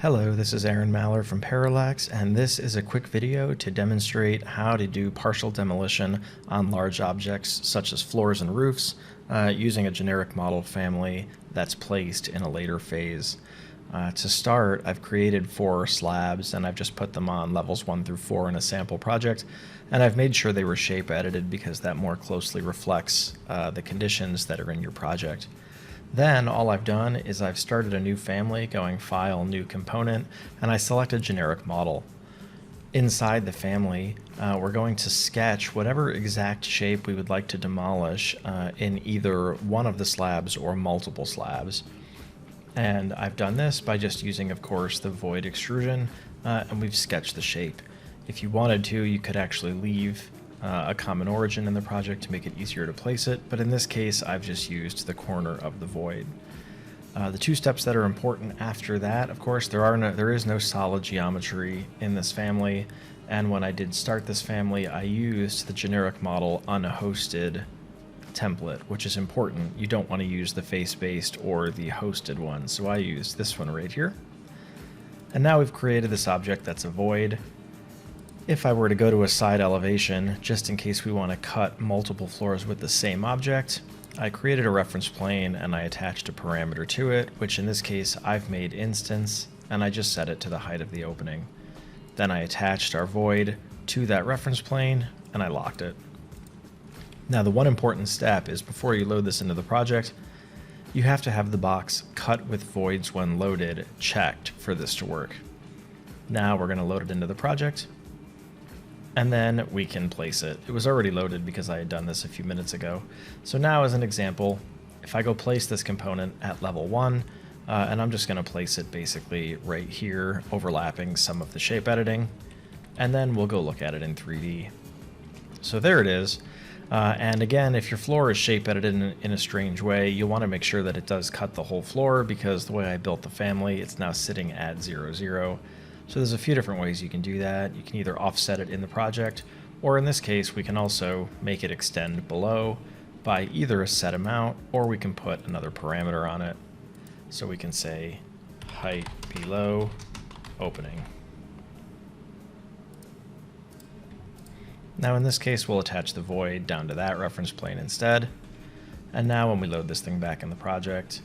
Hello, this is Aaron Maller from Parallax, and this is a quick video to demonstrate how to do partial demolition on large objects such as floors and roofs using a generic model family that's placed in a later phase. To start, I've created 4 slabs and I've just put them on levels 1 through 4 in a sample project, and I've made sure they were shape edited because that more closely reflects the conditions that are in your project. Then all I've done is I've started a new family going File, New Component, and I select a generic model. Inside the family, we're going to sketch whatever exact shape we would like to demolish in either one of the slabs or multiple slabs. And I've done this by just using, of course, the void extrusion, and we've sketched the shape. If you wanted to, you could actually leave a common origin in the project to make it easier to place it, but in this case I've just used the corner of the void. The 2 steps that are important after that, of course, there is no solid geometry in this family, and when I did start this family I used the generic model unhosted template, which is important. You don't want to use the face-based or the hosted one, so I used this one right here. And now we've created this object that's a void. If I were to go to a side elevation, just in case we want to cut multiple floors with the same object, I created a reference plane and I attached a parameter to it, which in this case I've made instance, and I just set it to the height of the opening. Then I attached our void to that reference plane and I locked it. Now the one important step is before you load this into the project, you have to have the box cut with voids when loaded checked for this to work. Now we're going to load it into the project, and then we can place it. It was already loaded because I had done this a few minutes ago. So now as an example, if I go place this component at level 1, and I'm just going to place it basically right here, overlapping some of the shape editing, and then we'll go look at it in 3D. So there it is. And again, if your floor is shape edited in a strange way, you'll want to make sure that it does cut the whole floor, because the way I built the family, it's now sitting at 0, 0. So there's a few different ways you can do that. You can either offset it in the project, or in this case we can also make it extend below by either a set amount, or we can put another parameter on it. So we can say height below opening. Now in this case we'll attach the void down to that reference plane instead. And now when we load this thing back in the project,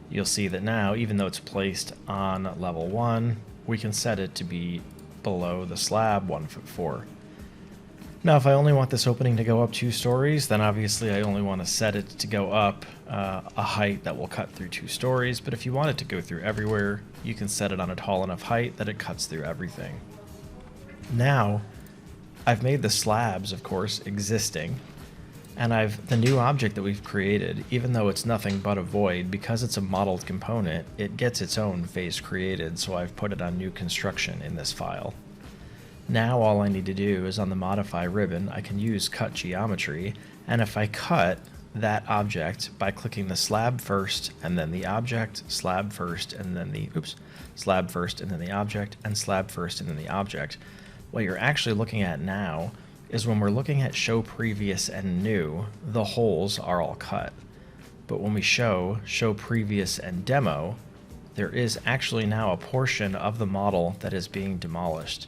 you'll see that now, even though it's placed on level 1, we can set it to be below the slab 1'4". Now if I only want this opening to go up 2 stories, then obviously I only want to set it to go up a height that will cut through 2 stories, but if you want it to go through everywhere, you can set it on a tall enough height that it cuts through everything. Now, I've made the slabs, of course, existing, and the new object that we've created, even though it's nothing but a void, because it's a modeled component, it gets its own face created, so I've put it on new construction in this file. Now all I need to do is on the modify ribbon, I can use cut geometry, and if I cut that object by clicking the slab first and then the object, slab first and then the, slab first and then the object, and slab first and then the object, what you're actually looking at now is when we're looking at show previous and new, the holes are all cut. But when we show previous and demo, there is actually now a portion of the model that is being demolished.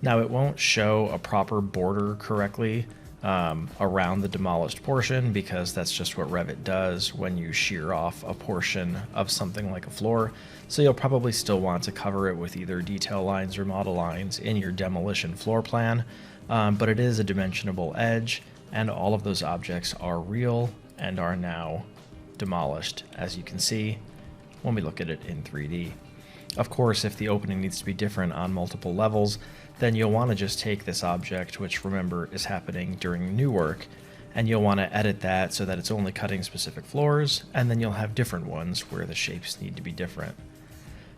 Now it won't show a proper border correctly around the demolished portion, because that's just what Revit does when you shear off a portion of something like a floor. So you'll probably still want to cover it with either detail lines or model lines in your demolition floor plan. But it is a dimensionable edge, and all of those objects are real and are now demolished, as you can see when we look at it in 3D. Of course, if the opening needs to be different on multiple levels, then you'll want to just take this object, which remember is happening during new work, and you'll want to edit that so that it's only cutting specific floors, and then you'll have different ones where the shapes need to be different.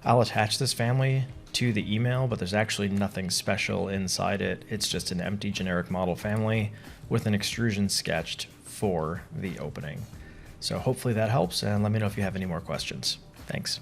I'll attach this family to the email, but there's actually nothing special inside it. It's just an empty generic model family with an extrusion sketched for the opening. So hopefully that helps, and let me know if you have any more questions. Thanks.